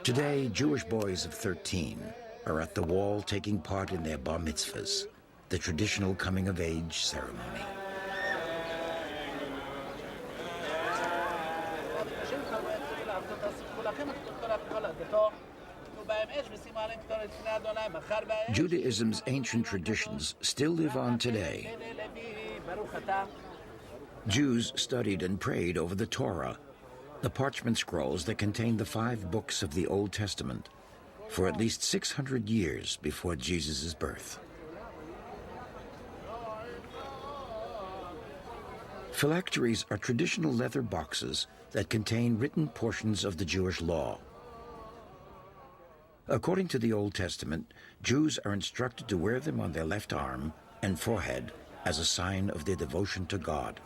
Today, Jewish boys of 13 are at the wall taking part in their bar mitzvahs, the traditional coming-of-age ceremony. Judaism's ancient traditions still live on today. Jews studied and prayed over the Torah, the parchment scrolls that contain the 5 books of the Old Testament, for at least 600 years before Jesus' birth. Phylacteries are traditional leather boxes that contain written portions of the Jewish law. According to the Old Testament, Jews are instructed to wear them on their left arm and forehead as a sign of their devotion to God.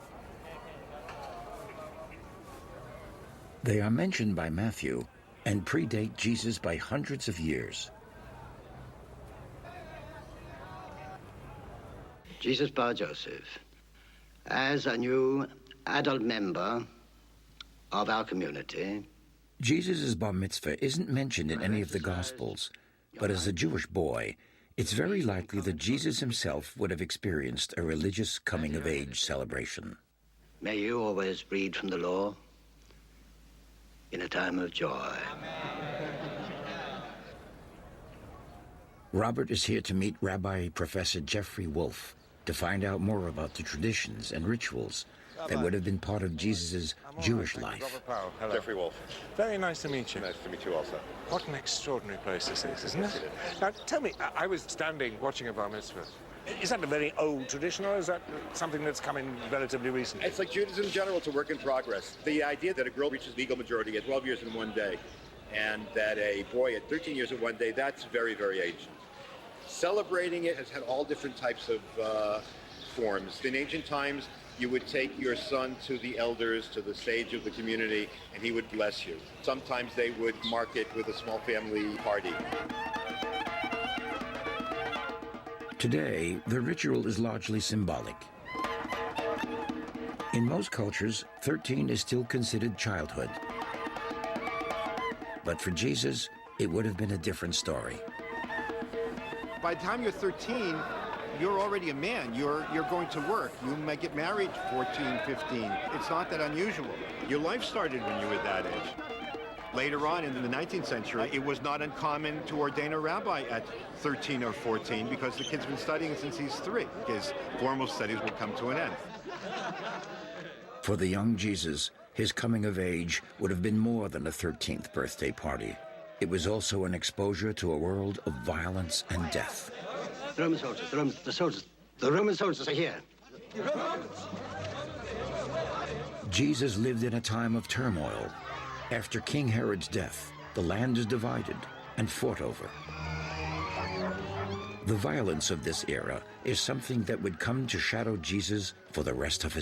They are mentioned by Matthew and predate Jesus by hundreds of years. Jesus Bar Joseph, as a new adult member of our community. Jesus' bar mitzvah isn't mentioned in any of the Gospels, but as a Jewish boy, it's very likely that Jesus himself would have experienced a religious coming-of-age celebration. May you always read from the law in a time of joy. Robert is here to meet Rabbi Professor Jeffrey Wolf to find out more about the traditions and rituals that would have been part of Jesus' Jewish life. Hello. Jeffrey Wolf. Very nice to meet you. Nice to meet you also. What an extraordinary place this is, isn't it? Now, tell me, I was standing watching a bar mitzvah. Is that a very old tradition, or is that something that's come in relatively recently? It's like Judaism in general, it's a work in progress. The idea that a girl reaches legal majority at 12 years in one day, and that a boy at 13 years in one day, that's very, very ancient. Celebrating it has had all different types of forms. In ancient times, you would take your son to the elders, to the sage of the community, and he would bless you. Sometimes they would mark it with a small family party. Today, the ritual is largely symbolic. In most cultures, 13 is still considered childhood. But for Jesus, it would have been a different story. By the time you're 13, you're already a man. You're going to work. You may get married 14, 15. It's not that unusual. Your life started when you were that age. Later on in the 19th century, it was not uncommon to ordain a rabbi at 13 or 14 because the kid's been studying since he's 3. His formal studies will come to an end. For the young Jesus, his coming of age would have been more than a 13th birthday party. It was also an exposure to a world of violence and death. The Roman soldiers, the Roman soldiers are here. Jesus lived in a time of turmoil. After King Herod's death, the land is divided and fought over. The violence of this era is something that would come to shadow Jesus for the rest of his